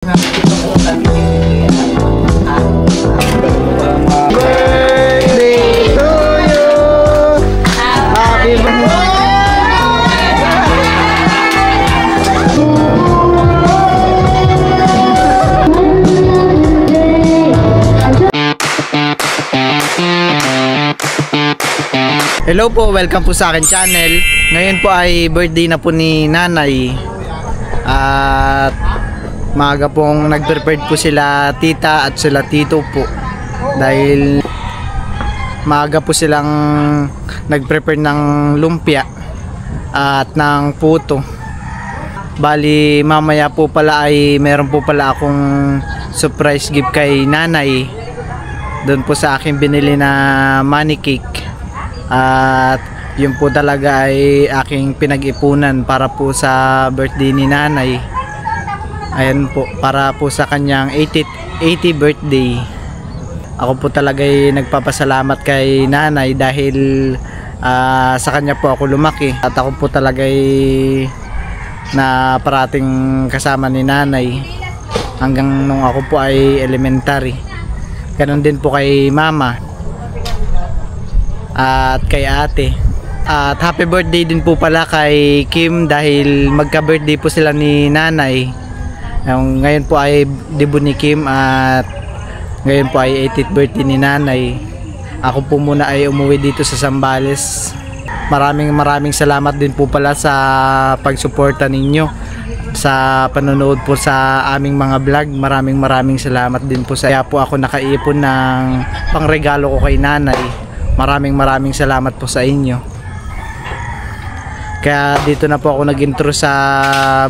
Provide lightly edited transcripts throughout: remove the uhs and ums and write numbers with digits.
Hello po, welcome po sa akin channel. Ngayon po ay birthday na po ni nanay. At maaga pong nag-prepared po sila tita at sila tito po. Dahil maaga po silang nag-prepare ng lumpia at ng puto. Bali mamaya po pala ay meron po pala akong surprise gift kay nanay. Doon po sa akin binili na money cake. At yun po talaga ay aking pinag-ipunan para po sa birthday ni nanay. Ayan po, para po sa kanyang 80 birthday. Ako po talaga ay nagpapasalamat kay nanay dahil sa kanya po ako lumaki. At ako po talaga ay na parating kasama ni nanay hanggang nung ako po ay elementary. Ganon din po kay mama at kay ate. At happy birthday din po pala kay Kim dahil magka-birthday po sila ni nanay. Ngayon po ay debut ni Kim at ngayon po ay 80th birthday ni nanay. Ako po muna ay umuwi dito sa Zambales. Maraming salamat din po pala sa pagsuporta ninyo sa panonood po sa aming mga vlog. Maraming salamat din po sa kaya po ako nakaipon ng pangregalo ko kay nanay. Maraming salamat po sa inyo. Kaya dito na po ako nag-intro sa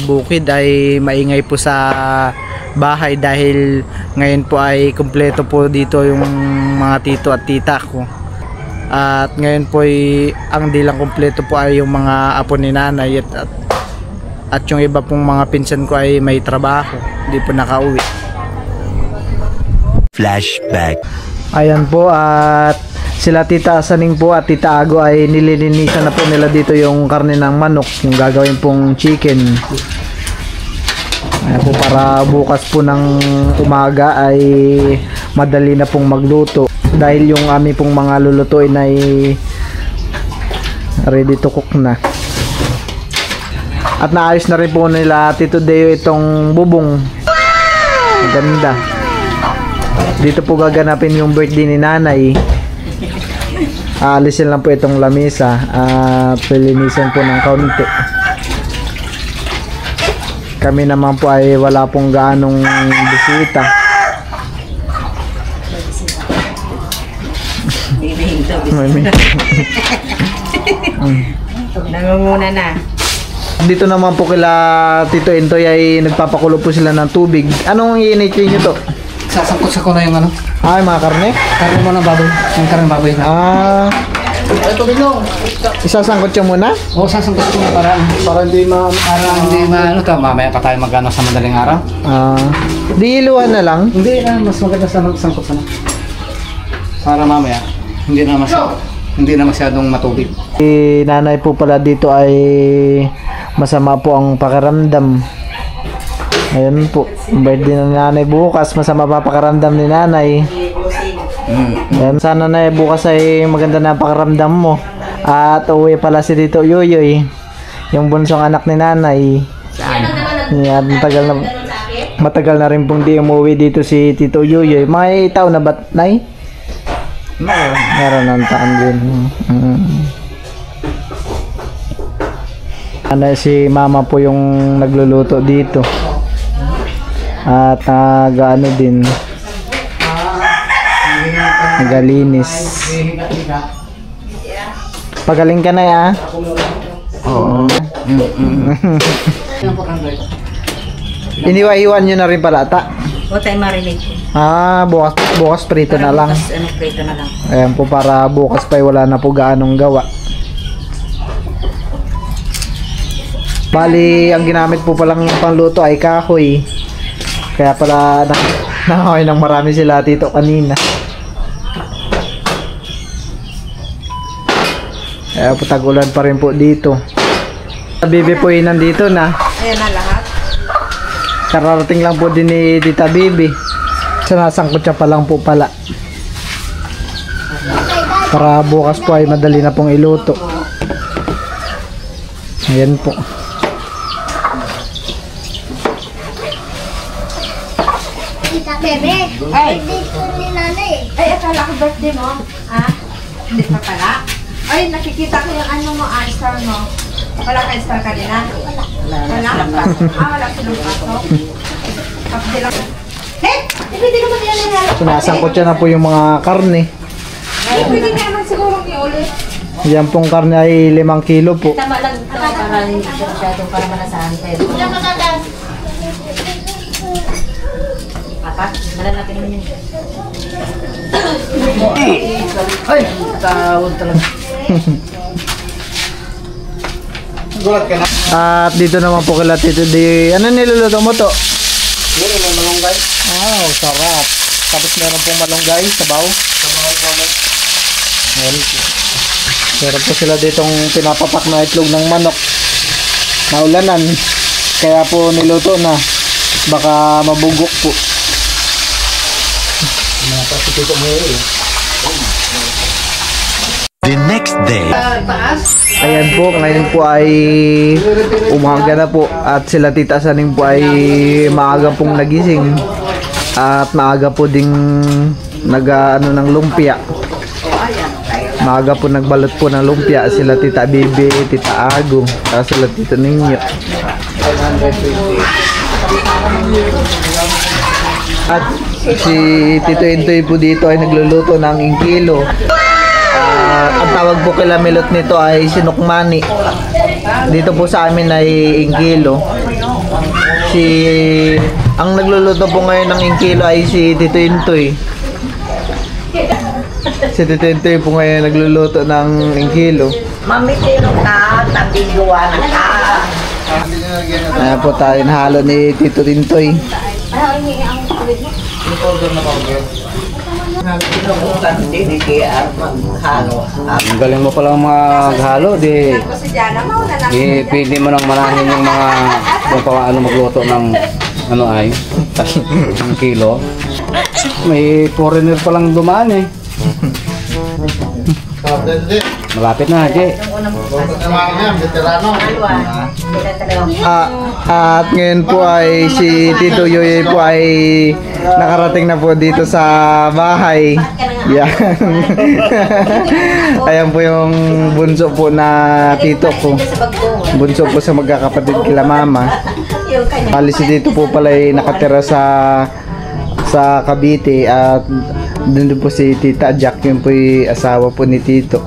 bukid ay maingay po sa bahay dahil ngayon po ay kumpleto po dito yung mga tito at tita ko. At ngayon po ay ang di lang kumpleto po ay yung mga apo ni nanay at yung iba pong mga pinsan ko ay may trabaho, hindi po nakauwi. Flashback. Ayan po, at sila tita Saning po at tita Ago ay nililinisan na po nila dito yung karne ng manok, yung gagawin pong chicken. Ayan po, para bukas po ng umaga ay madali na pong magluto dahil yung aming pong mga lulutuin ay ready to cook na. At naayos na rin po nila Tito Deo itong bubong. Maganda. Dito po gaganapin yung birthday ni nanay. Aalisin lang po itong lamesa at pilinisan po ng kaunti. Kami naman po ay wala pong gaanong bisita. Nangunguna na. Dito naman po kila Tito Intoy ay nagpapakulo po sila ng tubig. Anong iinit nyo to? Sasangkot sa ko na yung ano. Ay, mga karne? Karne mo ng baboy. Yung karne ng baboy. Ito bilong. Isasangkot siya muna? Oo, sasangkot ko na para hindi ano to. Mamaya pa tayo magano sa madaling araw. Di iluhan na lang? Hindi na, mas maganda sa sangkot sana. Para mamaya, hindi na masyadong matubig. Si nanay po pala dito ay masama po ang pakiramdam. Ayun po, birthday ng nanay bukas, masama pa pakiramdam ni nanay. Ayun, sana na bukas ay maganda na pakiramdam mo. At uwi pala si Tito Yoyoy, yung bunsong anak ni nanay. Yan, matagal na rin pong di umuwi dito si Tito Yoyoy. May taon na ba, nay? Meron ng taon din. Si mama po yung nagluluto dito. At nag-ano din, nagalinis. Pagaling ka na ya? Oo. Iniwa-iwan nyo na rin pala ata? O tayo marinate po. Bukas prito na lang. Prito na lang. Ayan po, para bukas pa wala na po gaanong gawa. Bali, ang ginamit po palang pangluto ay kahoy. Kaya pala nakahoy ng marami sila tito kanina. Kaya po tag-ulan pa rin po dito. Bibi po nandito na. Ayan na lahat. Kararating lang po din ni Tita Bibi. Sinasangkot siya pa lang po pala. Para bukas po ay madali na pong iluto. Ayan po. Tita Bebe, birthday ko ni nanay. Ay, akala ko birthday mo. Ha? Hindi pa pala. Ay, nakikita ko yung ano mo, star mo. Wala ka star kanina? Wala. Wala silong pasok. Kapti lang. Hey! Pwede naman yan nila. Sinasangkot siya na po yung mga karne. Ay, pwede naman siguro iulit. Yan pong karne ay 5 kilo po. Tama lang ito para hindi siya masyadong para manasahan tayo. Apa? Malan natin naman yun. Ay, tawag talaga. Gulat ka na. At dito naman po kila Tito Di. Ano niluluto mo to? Yun, may malunggay. Wow, sarap. Tapos meron pong malunggay, sabaw. Meron po. Meron po sila ditong pinapapak na itlog ng manok. Naulanan. Kaya po niluto na. Baka mabugok po. The next day. Ayan po, ngayon po ay umaga na po. At sila Tita Saning po ay maaga pong nagising. At maaga po ding nag-ano ng lumpia. Maaga po nagbalot po ng lumpia. Sila Tita Bibi, Tita Agong, at sila Tito Ninyo. At si Tito Intoy po dito ay nagluluto ng ingkilo. Ang tawag po kila milot nito ay sinukmani. Dito po sa amin ay ingkilo. Ang nagluluto po ngayon ng ingkilo ay si Tito Intoy. Si Tito Intoy po ngayon nagluluto ng ingkilo. Mamitino ka, tabiguan ka. Ayan po tayo nahalo ni Tito Intoy. Ang galing mo palang maghalo, di pwede mo nang manahin yung mga kung paano magluto ng ano ay ng kilo. May foreigner palang dumaan eh. Malapit na, Haji. At ngayon po ay si Tito Yoyoy po ay nakarating na po dito sa bahay. Yan. Ayan po yung bunso po na tito ko. Bunso po sa magkakapatid kila mama. Bali si Tito po pala ay nakatira sa Cavite at doon po si Tita Jack, yun po yung asawa po ni Tito.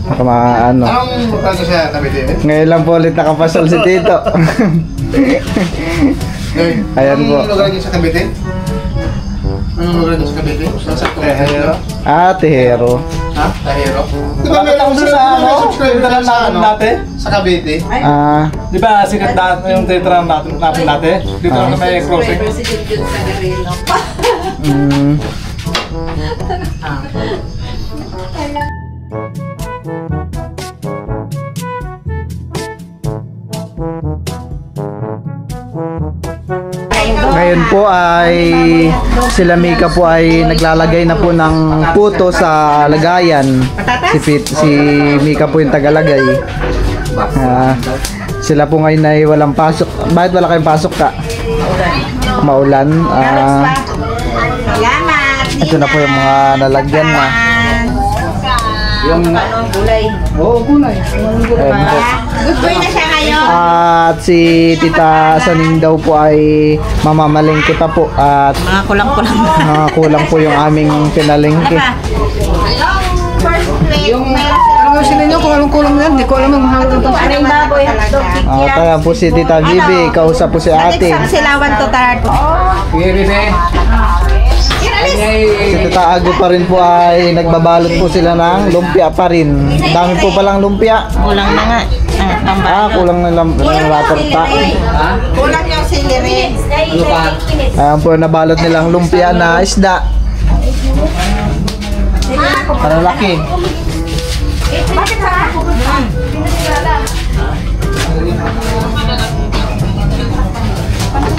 Ano? Anong magkano siya Cavite? Ngayon lang po ulit nakapasal si Tito. Ayan po. Anong lugar niyo sa Cavite? Anong lugar niyo sa Cavite? Sa Tehero? Tehero. Ha? Tehero? Di ba meron ko sa subscriber sa natin? Sa Cavite? Di ba sikat dati yung titran natin dito na may crossing. Ngayon po ay sila Mika po ay naglalagay na po ng puto sa lagayan. Si Mika po yung tagalagay. Sila po ngayon ay walang pasok. Bakit wala kayong pasok ka? Maulan. Ito na po yung mga nalagyan na. Yung Gulay. Oo, gulay. Ayan po. Good boy na siya ngayon. At si Tita Saning daw po ay mamamalengke pa po. At Mga kulang-kulang. kulang po yung aming pinalengke. Yung ano sila niyo kung anong kulang yan? Di ko alam ang hanggang pa. Maring baboy. Kaya po si Tita Bibi, kausap po si ate. Silawan to tart. Sige, Bibi. Si Tita Ago pa rin po ay nagbabalot po sila ng lumpia pa rin. Dami po palang lumpia. Kulang na nga. Kulang na lang ng latorta. Kulang yung celery. Ano pa? Ayan po nabalot nilang lumpia na isda. Malalaki. Bakit ba?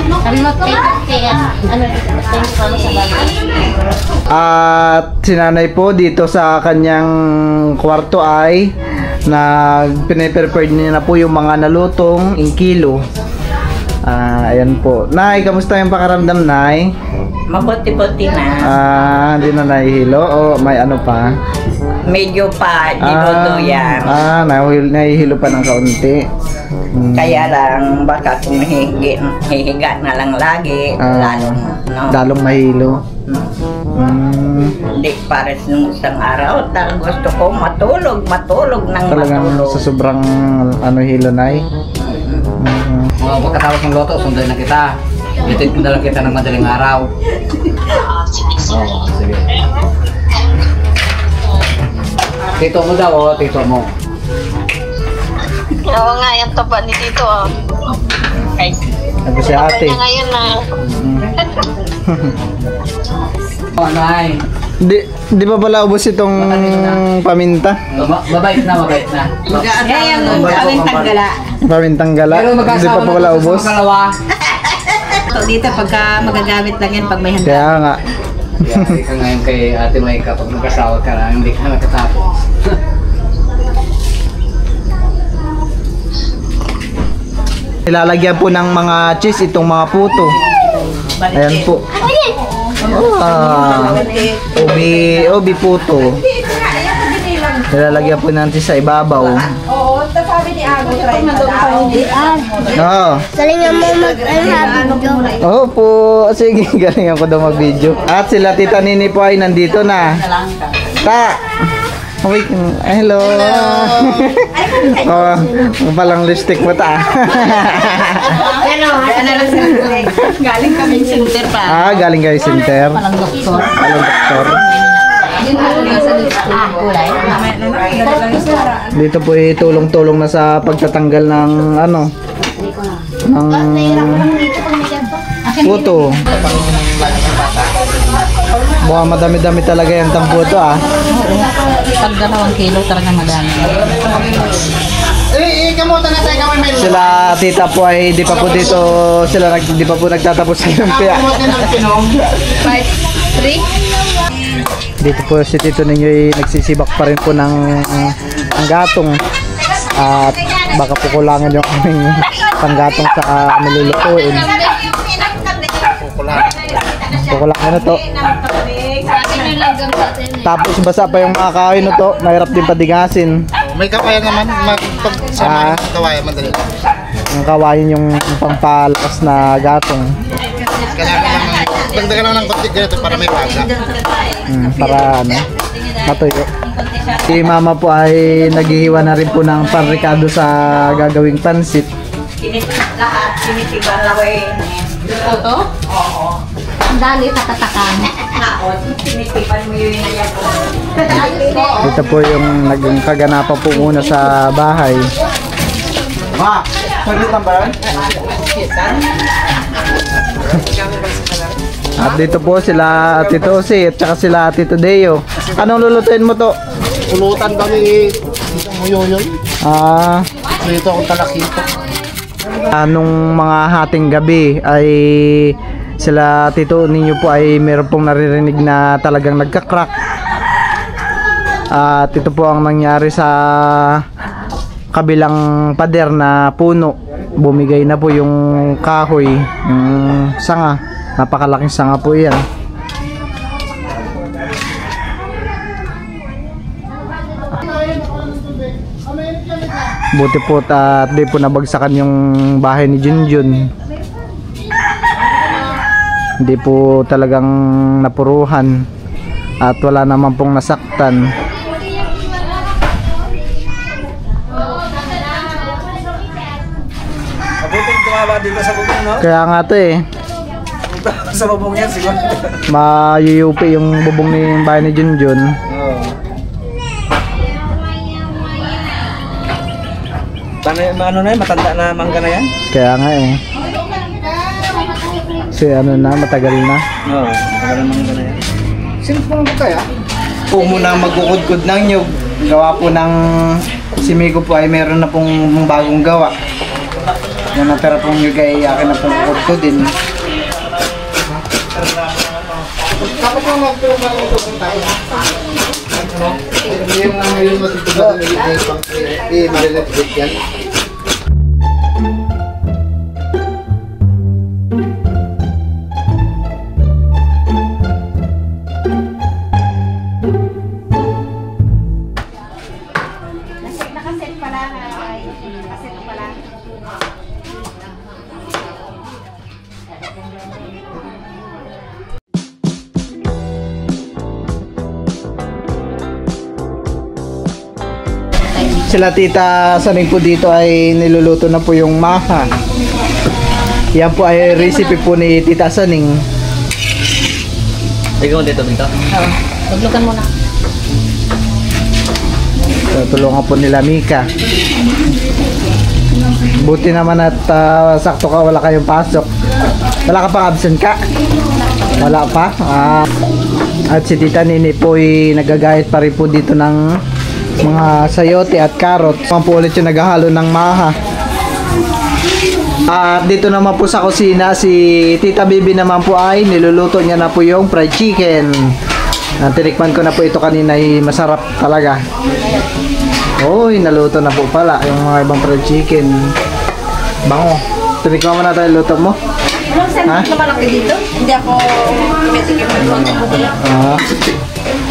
Remote kay ano sa bagay. At si nanay po dito sa kanyang kwarto ay piniprepare niya na po yung mga nalutong in kilo. Ayan po. Nay, kamusta yung pakaramdam, Nay? Mabuti-buti na. Hindi na nahihilo o may ano pa? Medyo pa dinuduyan. Nahihilo pa ng kaunti. Kaya lang baka kung hihiga na lang lagi, Lalong mahilo. Hindi pares nung isang araw. Gusto ko matulog ng Talagang matulog. sa sobrang hilo, Nay. Pagkatapos ng loto, sundan na kita. Bitid na lang kita ng madaling araw. Sige. Tito mo daw, tito mo. Oo nga, yung taba ni Tito. Ay, Sabi si ate. na ngayon na. Ano ay? Di ba pala ubos itong paminta? Mabait na. Ngayon, kaming taggala. Pamintang gala? Pero Di pa magkasama pala na ubos? sa kalawa. So, dito pagka magagamit lang yan pag may handa. Kaya nga. Yari ka ngayon kay Ate Maika pag nagkasawa ka na, hindi ka nakatapos. Ilalagyan po ng mga cheese itong mga puto. Ayan po. Obi puto. Ilalagyan po natin sa ibabaw. Oo, sabi ni Ago, try mo Oo. Galingan mo mag-video. Oo po. Sige, galingan ko daw mag-video. At sila Tita Nini po ay nandito na. Ta! Okay. Hello. Oh, palang lipstick mo ta. Galing kami center pa. Galing kayo center. Palang doktor. Palang doktor. Dito po tulong-tulong na sa pagtatanggal ng puto. Mukhang madami-dami talaga yung tamputo Pag 2 kilo talaga madami. Sila tita po ay di pa po dito di pa po nagtatapos sa lumpia. 3? Dito po si Tito ninyo ay nagsisibak pa rin po ng gatong at baka po kulangin yung aming panggatong sa nilulutuin. Kukulangin na to. Tapos basa pa yung mga kahoy na to, mahirap din padigasin. May kawayan naman, magsama ng kawayan, madali. Yung kawayan yung pampalakas na gatong. Kailangan lang, dagdagan lang ng konti ganito para may waga. Para matuyo. Si mama po ay naghihiwa na rin po ng panrikado sa gagawing pansit. Sinitiban na Ito? Oo. Ang dali, tatatakan. Sinitiban mo yung inayak ko. Ito po yung naging kaganapan po muna sa bahay. Ma, pwede tambaran? At dito po sila Tito Si at saka sila Tito Deo. Anong lulutuin mo to? Pulutan kami muyoyoy. Dito akong talakito. Nung mga hating gabi ay sila Tito ninyo po ay meron pong naririnig na talagang nagka-crack. At ito po ang nangyari sa kabilang pader na puno. Bumigay na po yung kahoy, yung sanga. Napakalaking sanga po yan. Buti po at di po nabagsakan yung bahay ni Junjun. Hindi po talagang napuruhan at wala naman pong nasaktan. Mabuting tumaba dito sa bubong, no? Kaya nga to Sa bubong yan, siguro. mayuyupi yung bubong ni bahay ni Junjun. Oo. Ano na yun? Matanda na mangga na yan? Kaya nga kasi matagal na. Oo, matagal na mangga na yan. Sinipong ko kaya? Po muna magkukudkod ng nyug. Gawa po ng si Miko po ay meron na pong bagong gawa. Yan ang tera pong higay, akin na pong ko din. Kapag mo magpulong ito kung tayo. Yung matutunan ng marilit yan. Nakaset pala. Nakaset pala. Sila Tita Saning po dito ay niluluto na po yung maha. Yan po ay recipe po ni Tita Saning. Ikaw dito, Bito? Tuglugan mo na. So, tulungan po nila Mika. Buti naman at sakto ka, wala kayong pasok. Wala ka pang absent ka? Wala pa? At si Tita Nini po ay nagagayat pa rin po dito ng mga sayote at carrot. Pang po ulit yung naghahalo ng maha. At dito naman po sa kusina, si Tita Bibi naman po ay niluluto niya na po yung fried chicken. Tinikman ko na po ito kanina, ay masarap talaga. Uy, naluto na po pala yung mga ibang fried chicken. Bango. Tinikman mo na tayo luto mo. Anong sandwich naman ako dito? Hindi ako tumitikim ng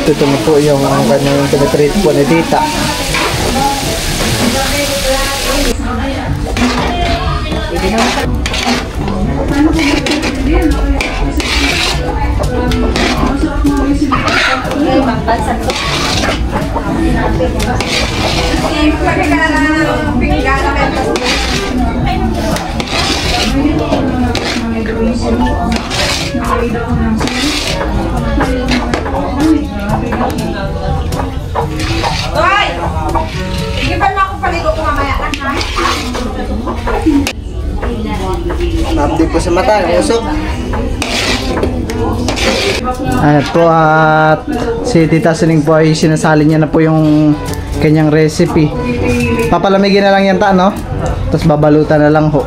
Ito na po yung kanyang tinitreat po ni Tita. Hoy! Igiban mo ako paligo ko mamaya lang, ha? Update po sa mata, usok. At po at si Tita Sining po ay sinasali niya na po yung kanyang recipe. Papalamigin na lang yan ta, no? Tapos babalutan na lang ho.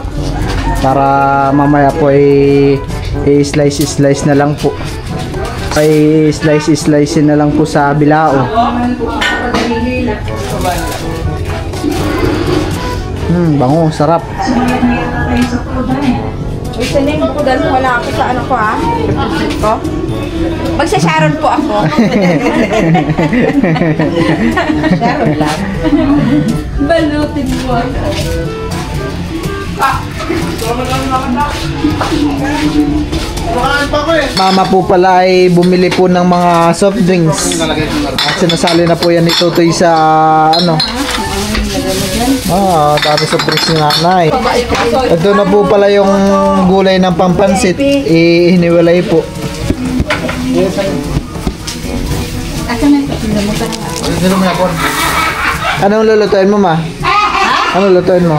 Para mamaya po ay i-slice na lang po. Ay slice na lang po sa bilao. Bango, sarap. Gusto niyo po dahil wala ako sa ano ko, ha? Ko? Magsa-Sharon po ako. Sharon lang. Balutin mo ako. Mama po pala ay bumili po ng mga soft drinks. At sinasali na po yan ni Tutoy sa ano. Tapos soft drinks ni nanay. At doon na po pala yung gulay ng pampansit. Hiniwalay po. Anong lulutuin mo, ma? Anong lulutuin mo?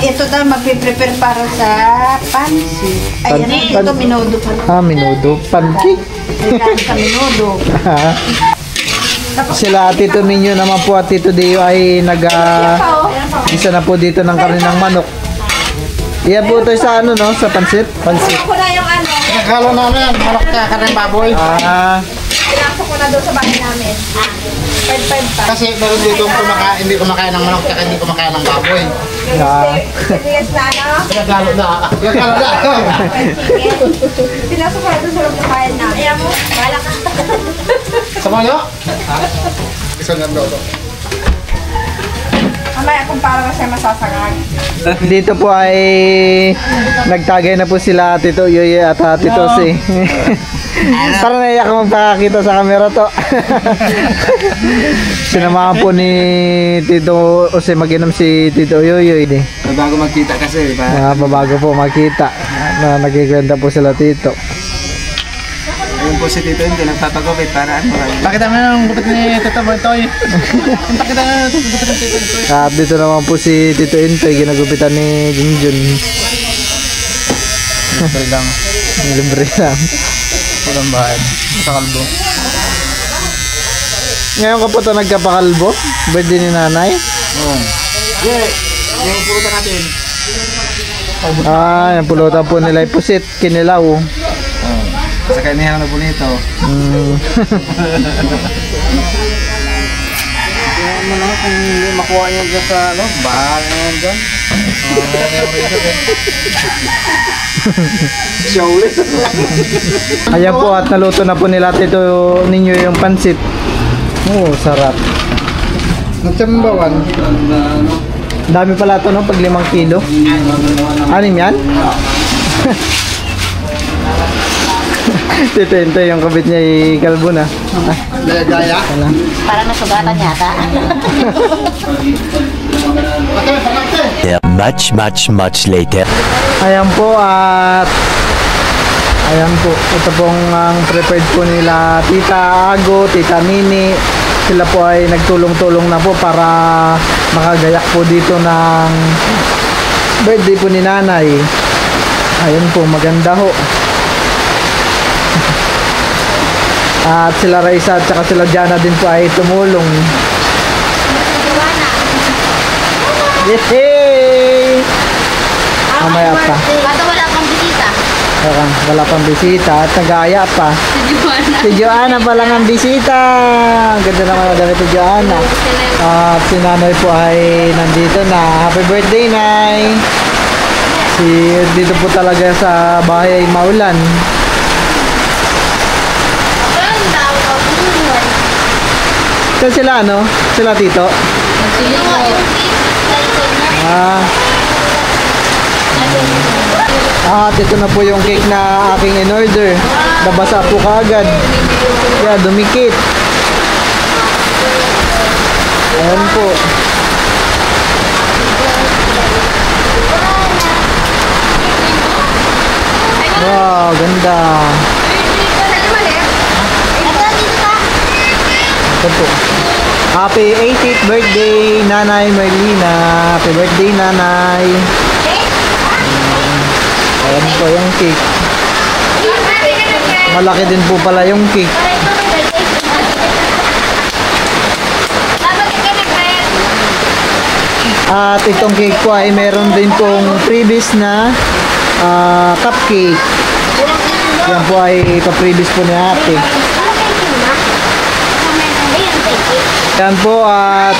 Ito daw magpiprepare para sa pansit. Ayan, ito minudo pa. Minudo. Pancake. Sa minudo. Sila Tito Ninyo naman po at Tito Dio ay isa na po dito ng karne ng manok. Iyan po ito sa ano, no? Sa pansit? Pansit. Ko na yung ano. Nakakalo namin, manok ka karang baboy. Pinasok ko na doon sa bahay namin. 5 pa. Kasi meron dito hindi kumakain ng manok, kaya hindi kumakain ng baboy. Yes na, ano? Nagkalo na. Nagkalo na. Pinasok ko na doon sa bahay namin. Ayan mo, bala ka. Sama nyo? Isa nga daw. Mamaya kung parang siya masasangag. Dito po ay nagtagay na po sila Tito Yoye at Tito Si. Parang naiyak ako magpakakita sa camera to. Sinamahan po ni Tito Jose mag-inom si Tito Yoyoy. Bago magkita kasi, Bago po makita na nagkikwenta po sila Tito. Ayun po si Tito hindi nagtatagupit para ano. Pakita mo yung gupit ni Tito Boytoy. Pakita mo yung gupit ni Tito Boytoy. At dito naman po si Tito Intoy, ginagupitan ni Junjun. Libre lang. Libre lang. Walang bahay. Sa kalbo. Ngayon ka po ito nagkapakalbo? Birthday ni nanay? Oo. Yeah. Yung purutan natin. Ah, yung pulutan po nila ay pusit, kinilaw. Sa kanihan na bonito. Ano lang kung hindi makuha niya dyan sa ano, bahala naman dyan. Showless. Ayan po at naluto na po nila tito ninyo yung pansit. Oo, sarap. Natsambawan. Dami pala ito no, pag 5 kilo. Anim yan? Tito yung kabit niya kalbo na. Daya? Parang nasugatan yata. Much later. Ayan po at ayan po, ito pong ang prepared po nila Tita Ago, Tita Nini. Sila po ay nagtulong-tulong na po para makagayak po dito ng birthday po ni Nanay. Ayun po, maganda ho. At sila Raisa at saka sila Jana din po ay tumulong. Yehey! Mamaya pa. Basta wala pang bisita. Wala pang bisita at nag-aaya pa. Si Joanna pa lang ang bisita. Ang ganda naman ang damit ni Joanna. At si Nanay po ay nandito na. Happy birthday, Nay! Dito po talaga sa bahay ay maulan. Saan sila ano? Sila tito? At ito na po yung cake na aking in-order. Nabasa po kaagad. Kaya dumikit. Ayan po. Wow, ganda. Ito po. Happy 80th birthday, Nanay Merlina. Happy birthday, Nanay. Ayan po yung cake. Malaki din po pala yung cake. At itong cake po ay meron din pong previous na cupcake. Yan po ay pa-previous po ni ate. Yan po at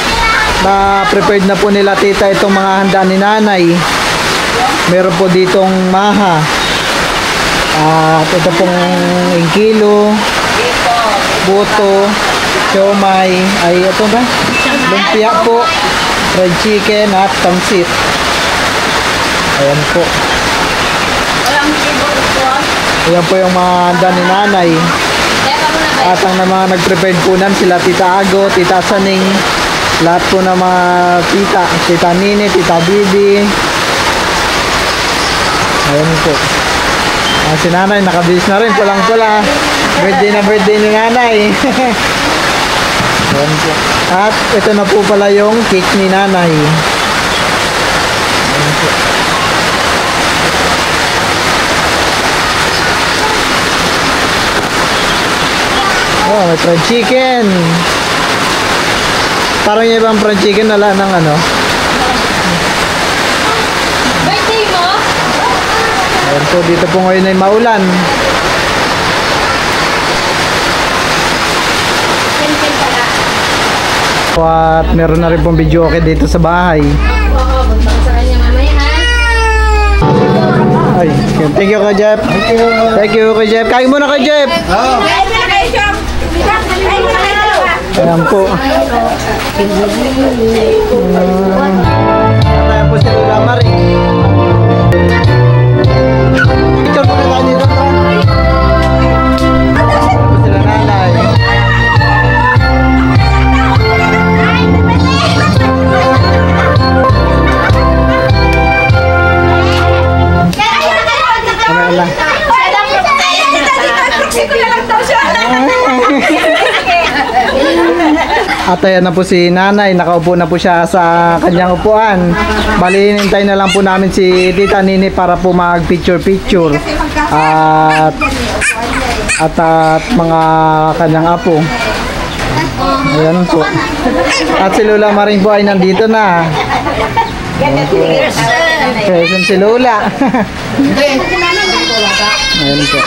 na-prepared na po nila tita itong mga handa ni Nanay. Meron po ditong maha. At ito pong ingkilo, buto, siomay, ay ito ba? Lumpia po, fried chicken at pansit. Ayan po. Ayan po yung mga handa ni Nanay. At ang mga nag-prepared po nan sila Tita Ago, Tita Saning, lahat po ng mga tita, Tita Nini, Tita Bibi. Ayan po. Si Nanay nakabihis na rin, pulang-pula. Birthday na birthday ni Nanay. Ayan po. At ito na po pala yung cake ni Nanay. Ayan po. Oh, may fried chicken. Parang yung ibang fried chicken nala ng ano. Birthday mo? Ayan po, dito po ngayon ay maulan. At meron na rin pong video okay dito sa bahay. Punta ka sa kanya mamaya ha. Ay, thank you kay Jeff. Thank you kay Jeff. Kain muna kay Jeff. Ayan po. Ayan po si Lola Marie. Picture po na tayo dito. Ayan po sila Nanay. Ano lang. At ayan na po si Nanay, nakaupo na po siya sa kanyang upuan. Bali, hinintay na lang po namin si Tita Nini para po mag-picture-picture at mga kanyang apo. Ayan po. At si Lola Maring po ay nandito na. Ayan po. Present si Lola. Ayan po.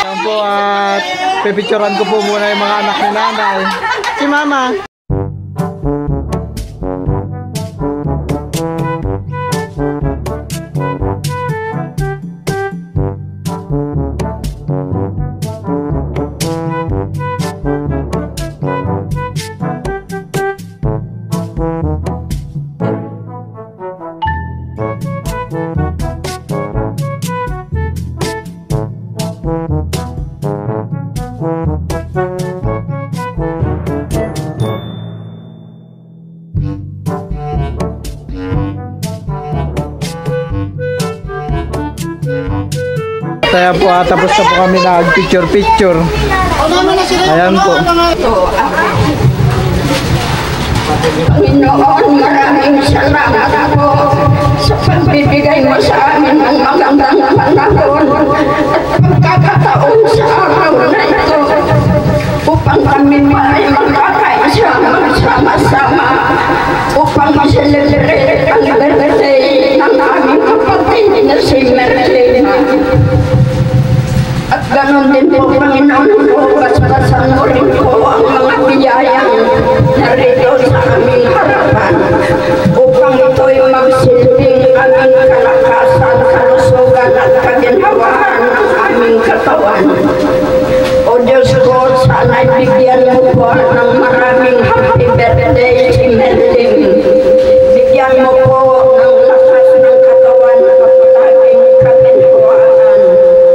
Ayan po at pipicturan ko po muna yung mga anak ni nanay. Si mama. Kaya po tapos na po kami nag-picture. Ayan po. Panginoon, maraming salamat po sa pagbibigay mo sa amin ng magandang panahon at pagkakataon sa araw na ito upang kami ay magkakaisama-sama upang ma-celebrate ang birthday ng aming kapatid na si Merlin. At ganon din po, Panginoon po, basbasan mo rin po ang mga biyayang narito sa aming harapan upang ito'y magsilbing aming kalakasan, kalusugan at kaginhawaan ng aming katawan. O Diyos ko, sana'y bigyan mo po ng maraming happy birthday si Merlin. Bigyan mo po ng lakas ng katawan at laging kaginhawaan,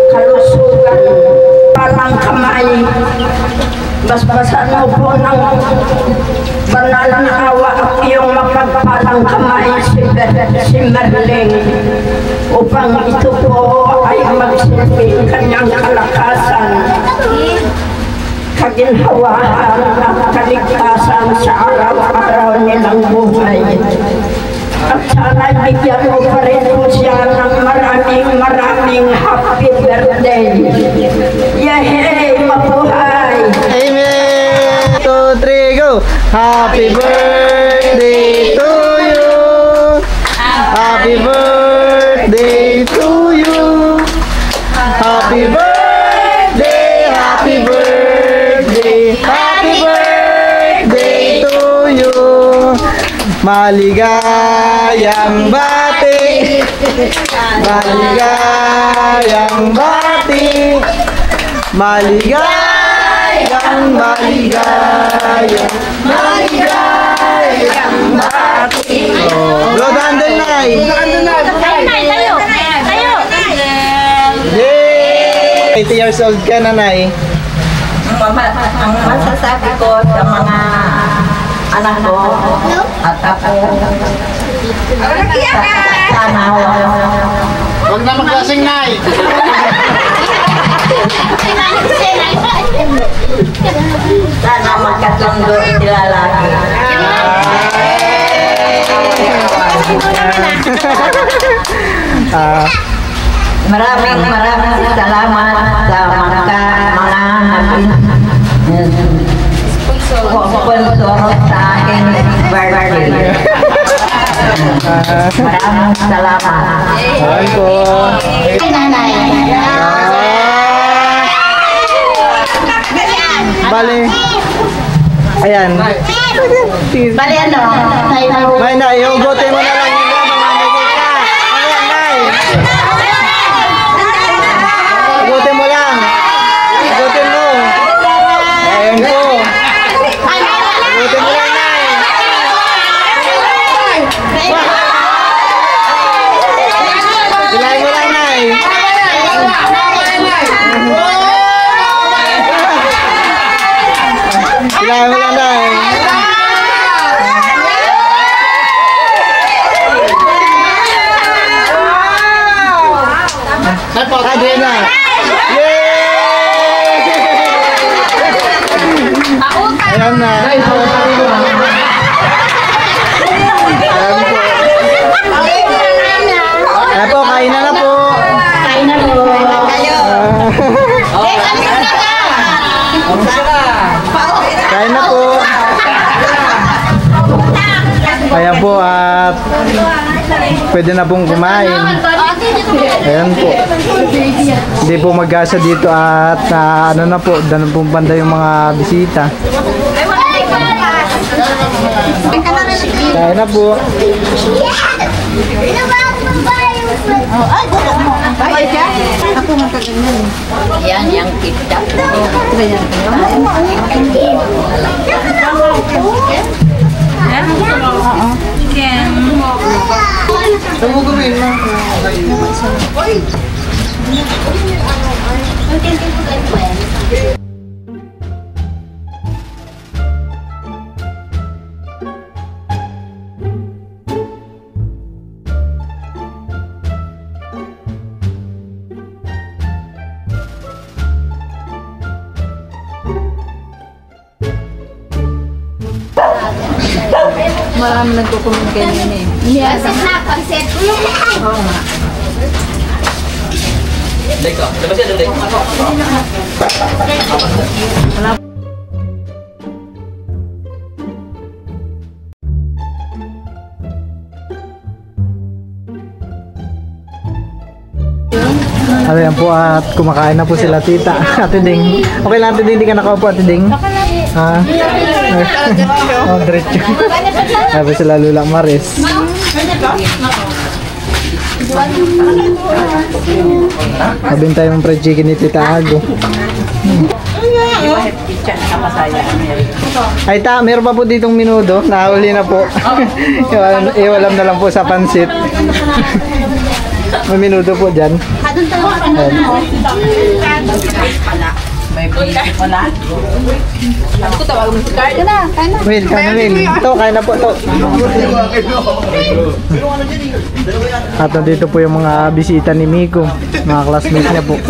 kalusugan, palang kamay. Basbasan mo po ng banal na awa at iyong mapagpalang kamay si Merlin upang ito po ay magsilbing kanyang kalakasan, kaginhawaan at kaligtasan sa araw-araw nilang buhay. At sana bigyan mo pa rin po siya ng maraming happy birthday. Yehey! Mabuhay! Amen! 2, 3, go! Happy birthday to you! Happy birthday to you! Happy birthday! Happy birthday! Happy birthday to you! Maligayang bati! Maligayang bati! Maligayang bati! Blow the candle, Nay! Yay! 80 years old ka na, Nay. Ang masasabi ko sa mga anak ko at ako, sana Huwag na maglasing, Nay. sana magkasundo sila lagi. Maraming salamat sa mga sponsor sa aking birthday. Maraming salamat. Ayan po. Bale. Ayan. Bali ano? May na, iugotin mo na lang yung mamamigay ka. Ayan, Nay. Ugotin mo lang. Ugotin mo. Ayan po. Ugotin mo lang, Nay. Bilahin mo lang, Nay. Bilahin mo lang, Nay. Ayan na. Yay! Ayan na. Ayan po. Ayan po, kain na po. Kain na po. Kain na po. Ayan po at pwede na pong kumain. Ayan po. Hindi po mag-asa dito at ano na po, danon pong banda yung mga bisita. Kaya na po. Yan yang kita. Marami nagkukumong ganyan eh. Yes, na, pansit. Oo nga. Ayan po at kumakain na po sila tita. Ate Ding. Okay lang Ate Ding, hindi ka nakaupo Ate Ding. Ha? Oh, diretso. Sabi sila Lula Maris. Kabintay mong fried chicken ni Tita Ago. Ay ta, meron pa po ditong minudo. Nahuli na po. Iwalam na lang po sa pansit. May minuto po dyan. May bilis mo na. Sabi ko tawag mo si Carl. Will, kaya na Will. Ito, kaya na po ito. At nandito po yung mga bisita ni Miko. Mga classmates niya po.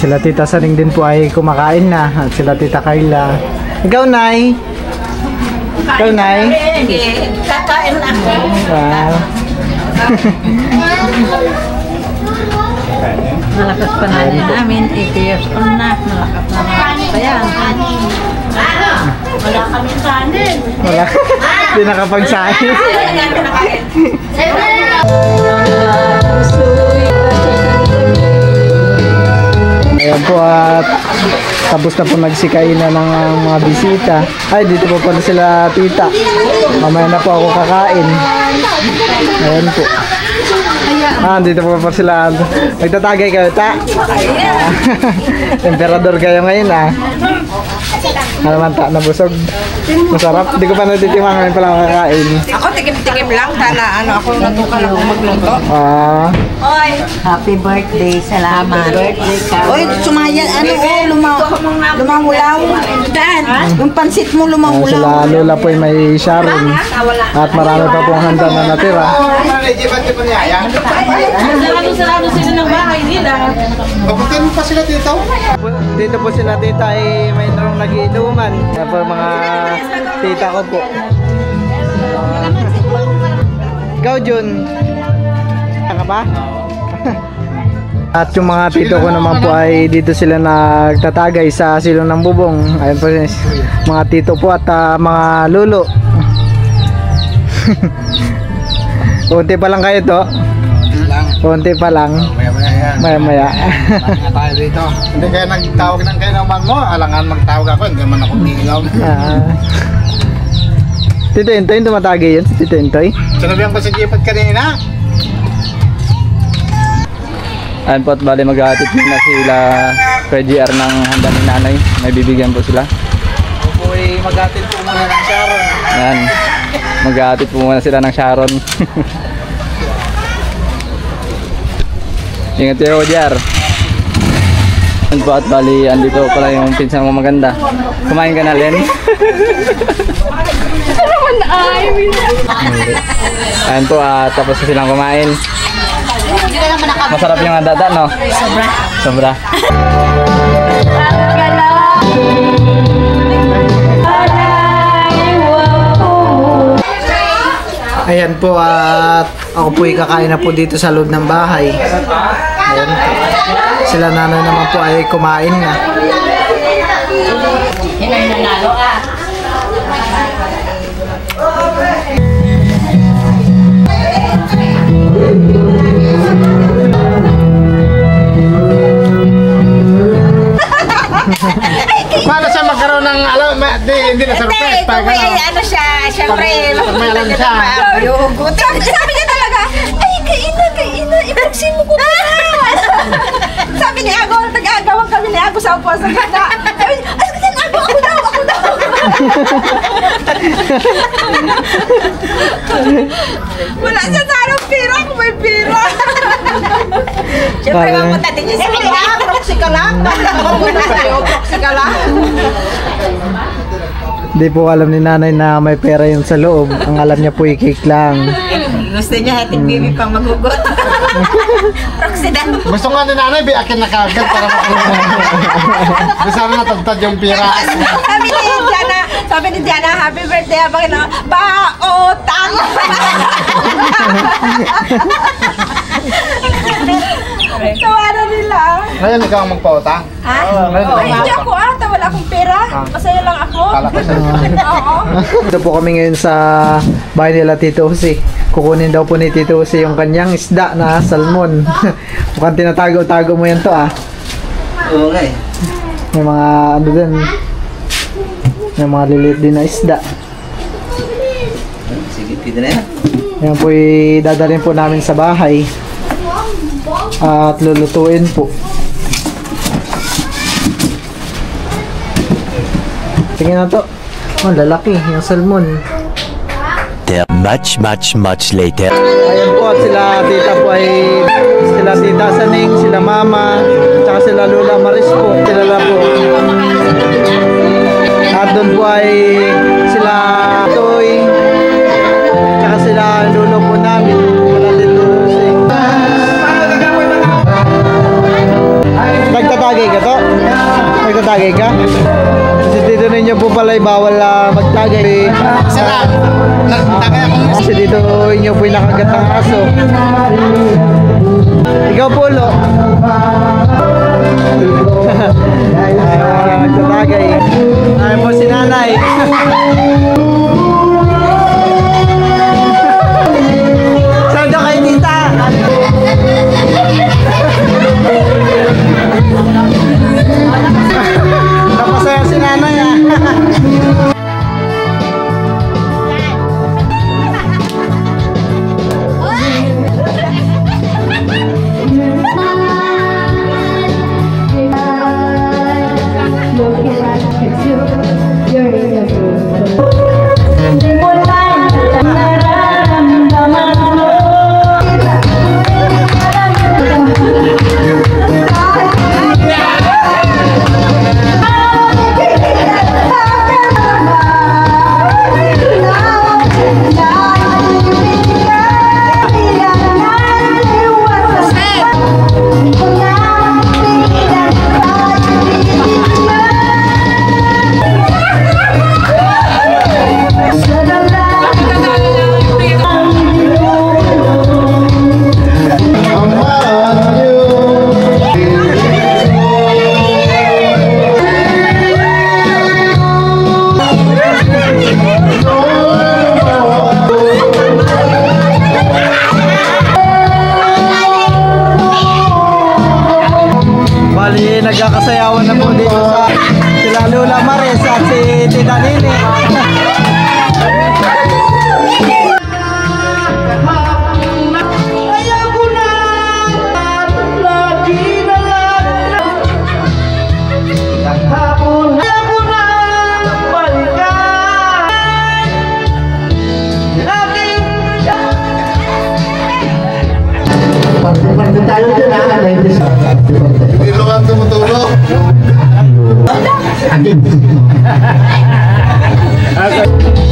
Sila Tita Saning din po ay kumakain na. At sila Tita Carla. Ikaw, Nay. Ikaw, Nay. Kakain na ako. Wow. Malakas pa namin. 8 years old na. Malakas na namin. Ayan. Wala kami kanin. Wala. Hindi nakapagsahin. Ayan po at tapos na po nagsikay na ng mga bisita. Ay, dito po pala sila tita. Mamaya na po ako kakain. Ayan po. Dito po pa sila. Nagtatagay kayo, ta? Emperador kayo ngayon, Ano man ta, nabusog. Masarap. Hindi ko pa natitimang ngayon pala kakain. Ako tikim-tikim lang. Sana ako natukan ako magluto. Oy! Happy birthday. Salamat. Oy, sumayan. Lumangulaw. Dan, yung pansit mo lumangulaw. Sila Lola po ay may Sharon. At marami pa pong handa na natira. Sarado sila ng bahay nila. Papuntahin mo pa sila dito? Dito po sila tita ay may narong nagiinuman. Kaya po mga tita ko po. Ikaw, Jun. Ka ba? At yung mga tito ko naman po ay dito sila nagtatagay sa silong ng bubong. Ayun po mga tito po at mga lolo. Unti pa lang kayo to. Unti pa lang. Maya-maya. Tayo dito. Hindi kaya nagtawag ng kayo naman mo. Alangan magtawag ako. Hindi man ako bilaw. Tito Intoy, tumatagay yun si Tito Intoy. Sinabihan ko sa Jipad kanina. Ayun po at bali mag-aatid na sila Freddy R ng handa ni nanay. May bibigyan po sila. Ako po ay mag-atid po muna ng Sharon. Ayan. Mag-aatid po muna sila ng Sharon. Ingat kayo, Jar. Ayun po at bali, andito pala yung pinsan mo maganda. Kumain ka na, Len? Ayun po at tapos na silang kumain. Masarap yung dada, no? Sobra. Sobra. Ayan po at ako po ay kakain na po dito sa loob ng bahay. Ayan po. Sila nanay naman po ay kumain na. Yan ay nanalo Paano siya magkaroon ng alam, hindi na surprise. Hindi, kung may ano siya, syempre, may alam siya. Yugot. Sabi niya talaga, ay, kaina, ipagsin mo ko na. Sabi ni Ago, nag-aagawan kami ni Ago sa upo sa ganda. Sabi niya, ay, ako daw. Wala siya sa anong pira kung may pira. Siyempre, mapunta din niya sa pira. Proxy ka lang. Proxy ka lang. Hindi po alam ni nanay na may pera yung sa loob. Ang alam niya po i-cake lang. Gusto niya hating baby pang magugot. Proxy na. Gusto nga ni nanay, biakin na kagad para makuha. Gusto sana natagtad yung pira. Sabi ni Diana, happy birthday, abang ina, baotang! Tawanan nila. Ngayon, ikaw ang magpautang. Ha? Hindi ako ata, wala akong pera. Masaya lang ako. Kala ko siya. Oo. Ito po kami ngayon sa bahay nila Tito Jose. Kukunin daw po ni Tito Jose yung kanyang isda na salmon. Mukhang tinatago-tago mo yan to ah. Oo nga eh. May mga ano din. May mga liliit din na isda. Sige, pwede na yan. Yan po dadalhin po namin sa bahay. At lulutuin po. Tingnan na to. Oh, lalaki yung salmon. Much later. Ayan po at sila tita po ay sila tita Saning, sila mama, tsaka sila Lola Maris po. Sila na po. At doon po ay sila Toy, tsaka sila Lolo po namin. Wala din Lucy. Nagtatagay ka to? Nagtatagay ka? Kasi dito ninyo po pala ay bawal magtagay. Kasi dito inyo po yung nakagat ng aso. Ikaw po, Lo. Nagtatagay. Ay po si nanay. Saan daw kayo, tita? Napasaya si nanay ah. Nagkakasayawan na po dito sa sila Lola Maris at si Tita Nini. Iluan tumutulog. Okay.